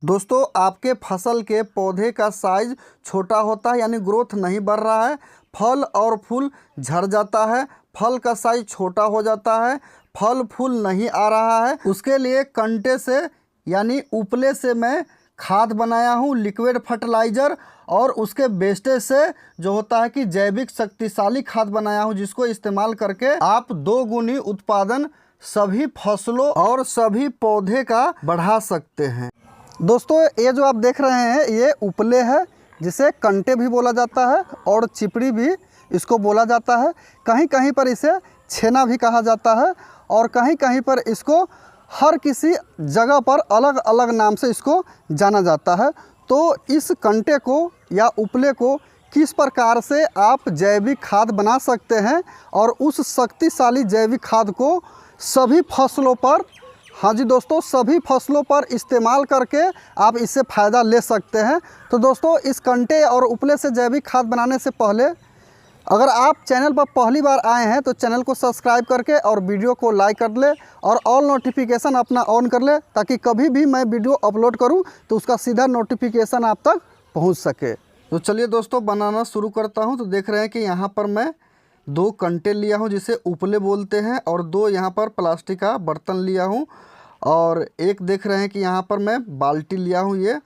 दोस्तों, आपके फसल के पौधे का साइज छोटा होता है यानी ग्रोथ नहीं बढ़ रहा है, फल और फूल झड़ जाता है, फल का साइज छोटा हो जाता है, फल फूल नहीं आ रहा है, उसके लिए कंटे से यानी उपले से मैं खाद बनाया हूँ, लिक्विड फर्टिलाइज़र, और उसके वेस्टेज से जो होता है कि जैविक शक्तिशाली खाद बनाया हूँ, जिसको इस्तेमाल करके आप 2 गुनी उत्पादन सभी फसलों और सभी पौधे का बढ़ा सकते हैं। दोस्तों, ये जो आप देख रहे हैं ये उपले है, जिसे कंटे भी बोला जाता है और चिपड़ी भी इसको बोला जाता है। कहीं कहीं पर इसे छेना भी कहा जाता है और कहीं कहीं पर इसको हर किसी जगह पर अलग अलग नाम से इसको जाना जाता है। तो इस कंटे को या उपले को किस प्रकार से आप जैविक खाद बना सकते हैं और उस शक्तिशाली जैविक खाद को सभी फसलों पर, हाँ जी दोस्तों, सभी फसलों पर इस्तेमाल करके आप इससे फ़ायदा ले सकते हैं। तो दोस्तों, इस कंटे और उपले से जैविक खाद बनाने से पहले अगर आप चैनल पर पहली बार आए हैं तो चैनल को सब्सक्राइब करके और वीडियो को लाइक कर ले और ऑल नोटिफिकेशन अपना ऑन कर ले, ताकि कभी भी मैं वीडियो अपलोड करूं तो उसका सीधा नोटिफिकेशन आप तक पहुंच सके। तो चलिए दोस्तों, बनाना शुरू करता हूं। तो देख रहे हैं कि यहाँ पर मैं 2 कंटे लिया हूँ जिसे उपले बोलते हैं, और 2 यहाँ पर प्लास्टिक का बर्तन लिया हूँ, और एक देख रहे हैं कि यहाँ पर मैं बाल्टी लिया हूँ ये,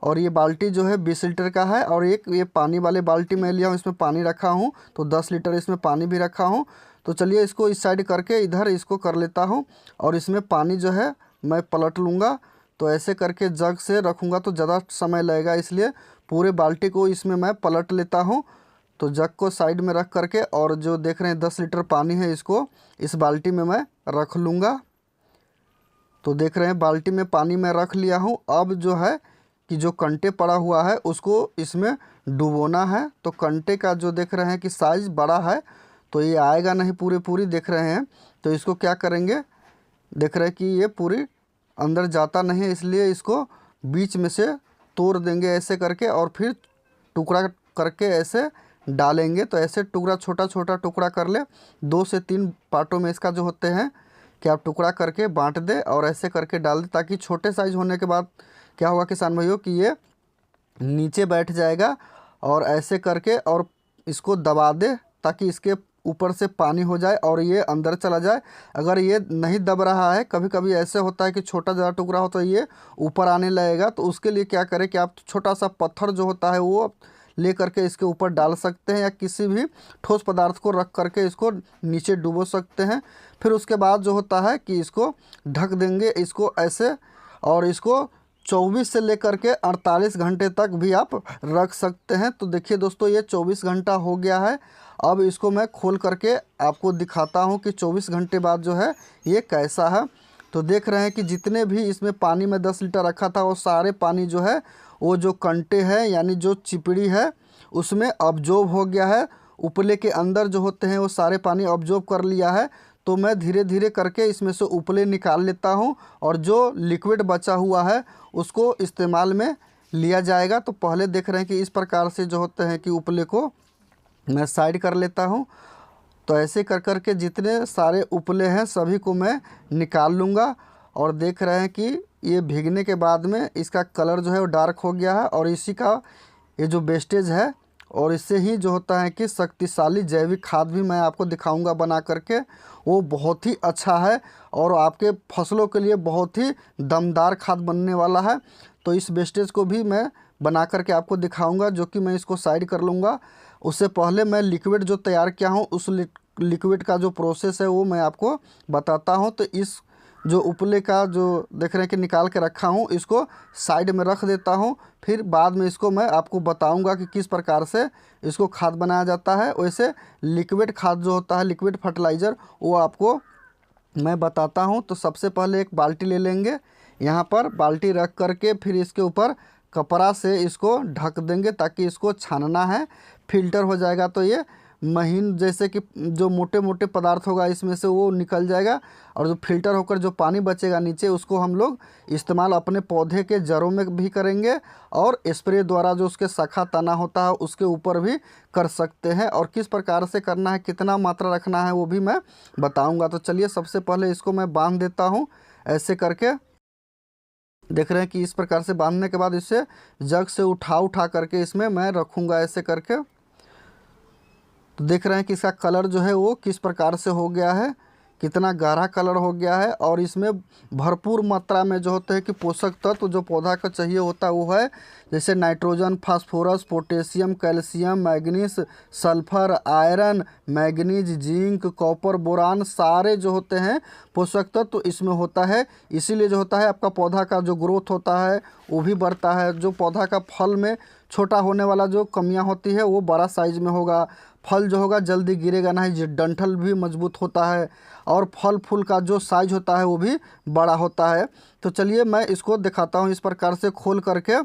और ये बाल्टी जो है 20 लीटर का है, और एक ये पानी वाले बाल्टी मैं लिया हूँ, इसमें पानी रखा हूँ, तो 10 लीटर इसमें पानी भी रखा हूँ। तो चलिए इसको इस साइड करके इधर इसको कर लेता हूँ, और इसमें पानी जो है मैं पलट लूँगा। तो ऐसे करके जग से रखूँगा तो ज़्यादा समय लगेगा, इसलिए पूरे बाल्टी को इसमें मैं पलट लेता हूँ। तो जग को साइड में रख करके, और जो देख रहे हैं 10 लीटर पानी है, इसको इस बाल्टी में मैं रख लूँगा। तो देख रहे हैं बाल्टी में पानी मैं रख लिया हूँ। अब जो है कि जो कंटे पड़ा हुआ है उसको इसमें डुबोना है। तो कंटे का जो देख रहे हैं कि साइज़ बड़ा है, तो ये आएगा नहीं पूरी देख रहे हैं। तो इसको क्या करेंगे, देख रहे हैं कि ये पूरी अंदर जाता नहीं है, इसलिए इसको बीच में से तोड़ देंगे ऐसे करके, और फिर टुकड़ा करके ऐसे डालेंगे। तो ऐसे टुकड़ा छोटा छोटा टुकड़ा कर ले, 2 से 3 पार्टों में इसका जो होते हैं कि आप टुकड़ा करके बांट दे और ऐसे करके डाल दे, ताकि छोटे साइज़ होने के बाद क्या होगा किसान भाइयों कि ये नीचे बैठ जाएगा। और ऐसे करके और इसको दबा दे ताकि इसके ऊपर से पानी हो जाए और ये अंदर चला जाए। अगर ये नहीं दब रहा है, कभी कभी ऐसे होता है कि छोटा ज़्यादा टुकड़ा हो तो ये ऊपर आने लगेगा, तो उसके लिए क्या करें कि आप छोटा सा पत्थर जो होता है वो ले करके इसके ऊपर डाल सकते हैं, या किसी भी ठोस पदार्थ को रख करके इसको नीचे डुबो सकते हैं। फिर उसके बाद जो होता है कि इसको ढक देंगे इसको ऐसे, और इसको 24 से लेकर के 48 घंटे तक भी आप रख सकते हैं। तो देखिए दोस्तों, ये 24 घंटा हो गया है। अब इसको मैं खोल करके आपको दिखाता हूँ कि 24 घंटे बाद जो है ये कैसा है। तो देख रहे हैं कि जितने भी इसमें पानी में 10 लीटर रखा था, वो सारे पानी जो है वो जो कंटे हैं यानी जो चिपड़ी है उसमें अब्जॉर्ब हो गया है। उपले के अंदर जो होते हैं वो सारे पानी अब्जॉर्ब कर लिया है। तो मैं धीरे धीरे करके इसमें से उपले निकाल लेता हूँ, और जो लिक्विड बचा हुआ है उसको इस्तेमाल में लिया जाएगा। तो पहले देख रहे हैं कि इस प्रकार से जो होते हैं कि उपले को मैं साइड कर लेता हूँ। तो ऐसे कर कर के जितने सारे उपले हैं सभी को मैं निकाल लूँगा। और देख रहे हैं कि ये भीगने के बाद में इसका कलर जो है वो डार्क हो गया है, और इसी का ये जो वेस्टेज है, और इससे ही जो होता है कि शक्तिशाली जैविक खाद भी मैं आपको दिखाऊंगा बना करके, वो बहुत ही अच्छा है और आपके फसलों के लिए बहुत ही दमदार खाद बनने वाला है। तो इस वेस्टेज को भी मैं बना करके आपको दिखाऊंगा, जो कि मैं इसको साइड कर लूँगा। उससे पहले मैं लिक्विड जो तैयार किया हूँ उस लिक्विड का जो प्रोसेस है वो मैं आपको बताता हूँ। तो इस जो उपले का जो देख रहे हैं कि निकाल के रखा हूँ, इसको साइड में रख देता हूँ। फिर बाद में इसको मैं आपको बताऊंगा कि किस प्रकार से इसको खाद बनाया जाता है। वैसे लिक्विड खाद जो होता है, लिक्विड फर्टिलाइज़र, वो आपको मैं बताता हूँ। तो सबसे पहले एक बाल्टी ले लेंगे, यहाँ पर बाल्टी रख करके फिर इसके ऊपर कपड़ा से इसको ढक देंगे, ताकि इसको छानना है, फिल्टर हो जाएगा। तो ये महीन जैसे कि जो मोटे मोटे पदार्थ होगा इसमें से वो निकल जाएगा, और जो फिल्टर होकर जो पानी बचेगा नीचे उसको हम लोग इस्तेमाल अपने पौधे के जड़ों में भी करेंगे, और स्प्रे द्वारा जो उसके शाखा तना होता है उसके ऊपर भी कर सकते हैं। और किस प्रकार से करना है, कितना मात्रा रखना है, वो भी मैं बताऊंगा। तो चलिए सबसे पहले इसको मैं बांध देता हूँ ऐसे करके। देख रहे हैं कि इस प्रकार से बांधने के बाद इसे जग से उठा करके इसमें मैं रखूँगा ऐसे करके। तो देख रहे हैं कि इसका कलर जो है वो किस प्रकार से हो गया है, कितना गाढ़ा कलर हो गया है। और इसमें भरपूर मात्रा में जो होते हैं कि पोषक तत्व जो पौधा का चाहिए होता है वो है, जैसे nitrogen, phosphorus, potassium, calcium, manganese, sulphur, iron, manganese, zinc, copper, boron, सारे जो होते हैं पोषक तत्व इसमें होता है। इसीलिए जो होता है आपका पौधा का जो ग्रोथ होता है वो भी बढ़ता है। जो पौधा का फल में छोटा होने वाला जो कमियां होती है वो बड़ा साइज में होगा, फल जो होगा जल्दी गिरेगा नहीं, डंठल भी मजबूत होता है और फल फूल का जो साइज होता है वो भी बड़ा होता है। तो चलिए मैं इसको दिखाता हूँ इस प्रकार से खोल करके।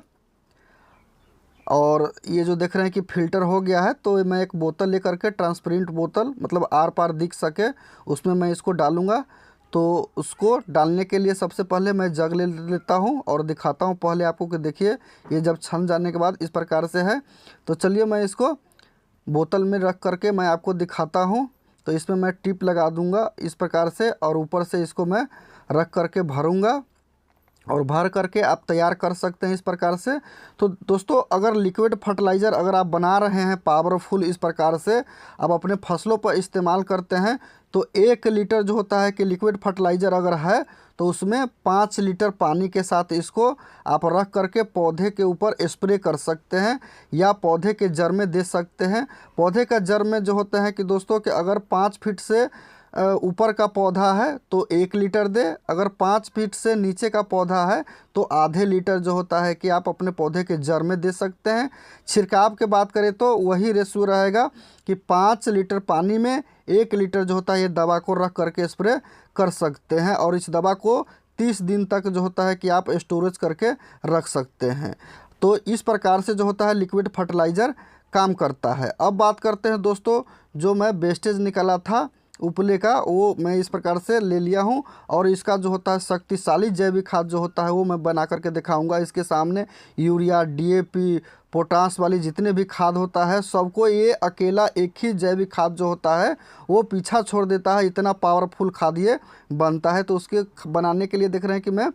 और ये जो देख रहे हैं कि फ़िल्टर हो गया है, तो मैं एक बोतल लेकर के, ट्रांसपेरेंट बोतल मतलब आर पार दिख सके, उसमें मैं इसको डालूँगा। तो उसको डालने के लिए सबसे पहले मैं जग ले लेता हूँ और दिखाता हूँ पहले आपको कि देखिए ये जब छन जाने के बाद इस प्रकार से है। तो चलिए मैं इसको बोतल में रख करके मैं आपको दिखाता हूँ। तो इसमें मैं टिप लगा दूँगा इस प्रकार से और ऊपर से इसको मैं रख करके भरूँगा और भर करके आप तैयार कर सकते हैं इस प्रकार से। तो दोस्तों अगर लिक्विड फर्टिलाइज़र अगर आप बना रहे हैं पावरफुल इस प्रकार से आप अपने फसलों पर इस्तेमाल करते हैं, तो 1 लीटर जो होता है कि लिक्विड फर्टिलाइज़र अगर है तो उसमें 5 लीटर पानी के साथ इसको आप रख करके पौधे के ऊपर स्प्रे कर सकते हैं या पौधे के जड़ में दे सकते हैं। पौधे का जड़ में जो होता है कि दोस्तों कि अगर 5 फीट से ऊपर का पौधा है तो 1 लीटर दे, अगर 5 फीट से नीचे का पौधा है तो आधे लीटर जो होता है कि आप अपने पौधे के जड़ में दे सकते हैं। छिड़काव के बात करें तो वही रेशो रहेगा कि 5 लीटर पानी में 1 लीटर जो होता है ये दवा को रख करके स्प्रे कर सकते हैं। और इस दवा को 30 दिन तक जो होता है कि आप स्टोरेज करके रख सकते हैं। तो इस प्रकार से जो होता है लिक्विड फर्टिलाइज़र काम करता है। अब बात करते हैं दोस्तों, जो मैं वेस्टेज निकाला था उपले का वो मैं इस प्रकार से ले लिया हूँ और इसका जो होता है शक्तिशाली जैविक खाद जो होता है वो मैं बना करके दिखाऊंगा इसके सामने। यूरिया, डीएपी, पोटास वाली जितने भी खाद होता है सबको ये अकेला एक ही जैविक खाद जो होता है वो पीछा छोड़ देता है, इतना पावरफुल खाद ये बनता है। तो उसके बनाने के लिए देख रहे हैं कि मैं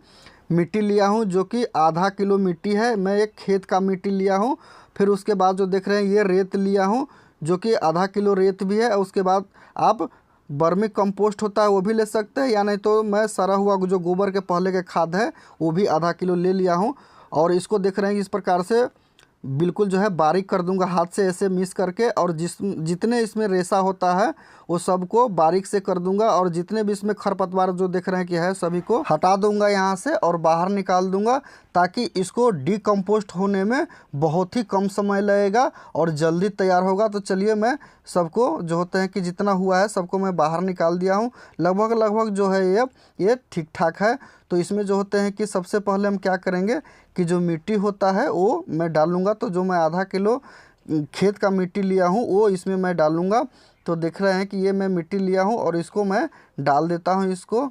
मिट्टी लिया हूँ जो कि आधा किलो मिट्टी है, मैं एक खेत का मिट्टी लिया हूँ। फिर उसके बाद जो देख रहे हैं ये रेत लिया हूँ जो कि आधा किलो रेत भी है। उसके बाद आप वर्मी कंपोस्ट होता है वो भी ले सकते हैं, या नहीं तो मैं सड़ा हुआ जो गोबर के पहले के खाद है वो भी आधा किलो ले लिया हूँ। और इसको देख रहे हैं इस प्रकार से बिल्कुल जो है बारीक कर दूंगा हाथ से ऐसे मिक्स करके, और जितने इसमें रेशा होता है वो सबको बारीक से कर दूंगा। और जितने भी इसमें खरपतवार जो देख रहे हैं कि है सभी को हटा दूंगा यहाँ से और बाहर निकाल दूंगा, ताकि इसको डिकम्पोस्ट होने में बहुत ही कम समय लगेगा और जल्दी तैयार होगा। तो चलिए मैं सबको जो होते हैं कि जितना हुआ है सबको मैं बाहर निकाल दिया हूँ। लगभग जो है ये ठीक ठाक है। तो इसमें जो होते हैं कि सबसे पहले हम क्या करेंगे कि जो मिट्टी होता है वो मैं डालूँगा। तो जो मैं आधा किलो खेत का मिट्टी लिया हूँ वो इसमें मैं डालूँगा। तो देख रहे हैं कि ये मैं मिट्टी लिया हूँ और इसको मैं डाल देता हूँ इसको।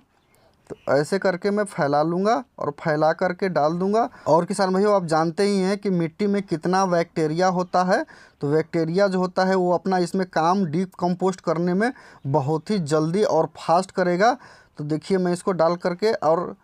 तो ऐसे करके मैं फैला लूँगा और फैला करके डाल दूँगा। और किसान भाइयों आप जानते ही हैं कि मिट्टी में कितना बैक्टीरिया होता है, तो बैक्टीरिया जो होता है वो अपना इसमें काम डिकम्पोस्ट करने में बहुत ही जल्दी और फास्ट करेगा। तो देखिए मैं इसको डाल करके और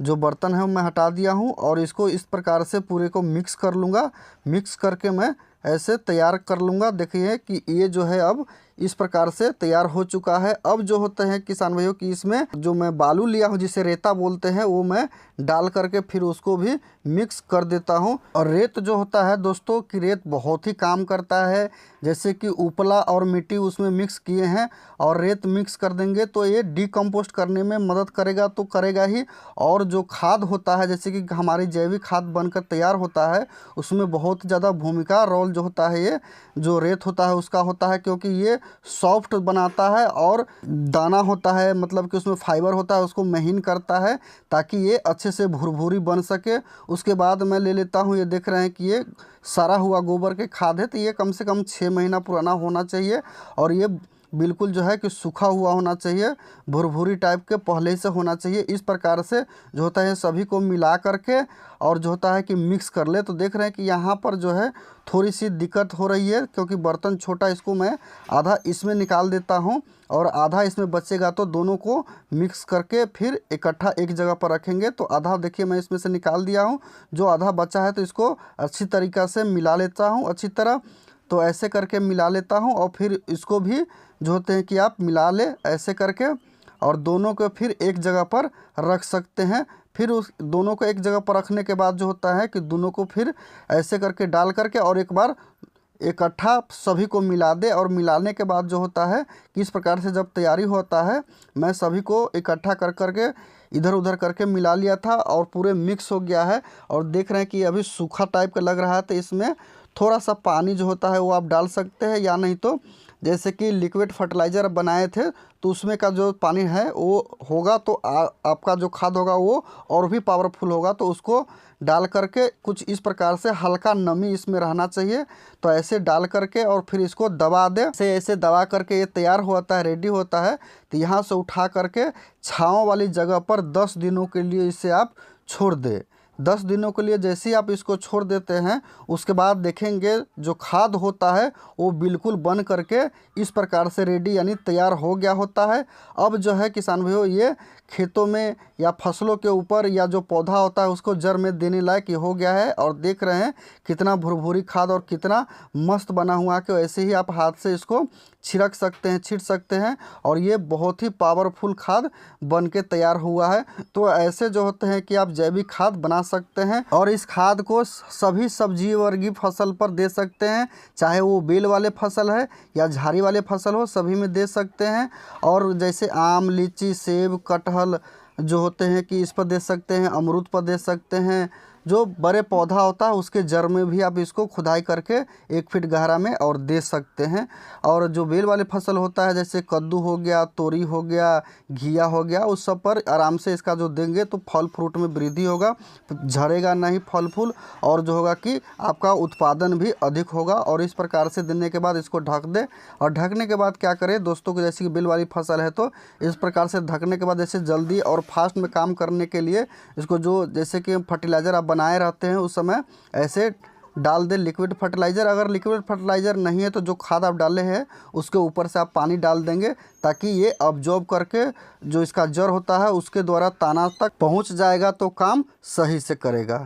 जो बर्तन है वो मैं हटा दिया हूँ और इसको इस प्रकार से पूरे को मिक्स कर लूँगा। मिक्स करके मैं ऐसे तैयार कर लूँगा। देखिए कि ये जो है अब इस प्रकार से तैयार हो चुका है। अब जो होते हैं किसान भाइयों कि इसमें जो मैं बालू लिया हूँ जिसे रेता बोलते हैं वो मैं डाल करके फिर उसको भी मिक्स कर देता हूँ। और रेत जो होता है दोस्तों कि रेत बहुत ही काम करता है, जैसे कि उपला और मिट्टी उसमें मिक्स किए हैं और रेत मिक्स कर देंगे तो ये डिकम्पोस्ट करने में मदद करेगा तो करेगा ही। और जो खाद होता है जैसे कि हमारी जैविक खाद बनकर तैयार होता है उसमें बहुत ज़्यादा भूमिका रोल जो होता है ये जो रेत होता है उसका होता है, क्योंकि ये सॉफ्ट बनाता है और दाना होता है मतलब कि उसमें फाइबर होता है उसको महीन करता है ताकि ये अच्छे से भुरभुरी बन सके। उसके बाद मैं ले लेता हूँ, ये देख रहे हैं कि ये सड़ा हुआ गोबर के खाद है, तो ये कम से कम 6 महीना पुराना होना चाहिए और ये बिल्कुल जो है कि सूखा हुआ होना चाहिए, भुरभुरी टाइप के पहले ही से होना चाहिए। इस प्रकार से जो होता है सभी को मिला करके और जो होता है कि मिक्स कर ले। तो देख रहे हैं कि यहाँ पर जो है थोड़ी सी दिक्कत हो रही है, क्योंकि बर्तन छोटा, इसको मैं आधा इसमें निकाल देता हूँ और आधा इसमें बचेगा। तो दोनों को मिक्स करके फिर इकट्ठा एक जगह पर रखेंगे। तो आधा देखिए मैं इसमें से निकाल दिया हूँ, जो आधा बचा है तो इसको अच्छी तरीक़ा से मिला लेता हूँ अच्छी तरह। तो ऐसे करके मिला लेता हूँ और फिर इसको भी जो होते हैं कि आप मिला ले ऐसे करके, और दोनों को फिर एक जगह पर रख सकते हैं। फिर उस दोनों को एक जगह पर रखने के बाद जो होता है कि दोनों को फिर ऐसे करके डाल करके और एक बार इकट्ठा सभी को मिला दे। और मिलाने के बाद जो होता है कि इस प्रकार से जब तैयारी होता है, मैं सभी को इकट्ठा कर करके इधर उधर करके मिला लिया था और पूरे मिक्स हो गया है। और देख रहे हैं कि अभी सूखा टाइप का लग रहा है, तो इसमें थोड़ा सा पानी जो होता है वो आप डाल सकते हैं, या नहीं तो जैसे कि लिक्विड फर्टिलाइज़र बनाए थे तो उसमें का जो पानी है वो होगा तो आपका जो खाद होगा वो और भी पावरफुल होगा। तो उसको डाल करके कुछ इस प्रकार से हल्का नमी इसमें रहना चाहिए। तो ऐसे डाल करके और फिर इसको दबा दें। ऐसे दबा करके ये तैयार होता है, रेडी होता है। तो यहाँ से उठा करके छाँव वाली जगह पर 10 दिनों के लिए इसे आप छोड़ दें। 10 दिनों के लिए जैसे ही आप इसको छोड़ देते हैं, उसके बाद देखेंगे जो खाद होता है वो बिल्कुल बन करके इस प्रकार से रेडी यानी तैयार हो गया होता है। अब जो है किसान भाइयों, ये खेतों में या फसलों के ऊपर या जो पौधा होता है उसको जड़ में देने लायक हो गया है। और देख रहे हैं कितना भुरभुरी खाद और कितना मस्त बना हुआ कि ऐसे ही आप हाथ से इसको छिड़क सकते हैं, छींट सकते हैं, और ये बहुत ही पावरफुल खाद बन के तैयार हुआ है। तो ऐसे जो होते हैं कि आप जैविक खाद बना सकते हैं और इस खाद को सभी सब्जी वर्गीय फसल पर दे सकते हैं, चाहे वो बेल वाले फसल है या झाड़ी वाले फसल हो, सभी में दे सकते हैं। और जैसे आम, लीची, सेब, कटहल जो होते हैं कि इस पर दे सकते हैं, अमरूद पर दे सकते हैं। जो बड़े पौधा होता है उसके जड़ में भी आप इसको खुदाई करके 1 फीट गहरा में और दे सकते हैं। और जो बेल वाले फसल होता है जैसे कद्दू हो गया, तोरी हो गया, घिया हो गया, उस सब पर आराम से इसका जो देंगे तो फल फ्रूट में वृद्धि होगा, झड़ेगा नहीं फल फूल, और जो होगा कि आपका उत्पादन भी अधिक होगा। और इस प्रकार से देने के बाद इसको ढक दे। और ढकने के बाद क्या करें दोस्तों को, जैसे कि बेल वाली फसल है तो इस प्रकार से ढकने के बाद जैसे जल्दी और फास्ट में काम करने के लिए इसको जो जैसे कि फर्टिलाइज़र आप बनाए रहते हैं उस समय ऐसे डाल दें लिक्विड फर्टिलाइज़र। अगर लिक्विड फर्टिलाइज़र नहीं है तो जो खाद आप डाले हैं उसके ऊपर से आप पानी डाल देंगे, ताकि ये अब्जॉर्ब करके जो इसका जड़ होता है उसके द्वारा तना तक पहुंच जाएगा, तो काम सही से करेगा।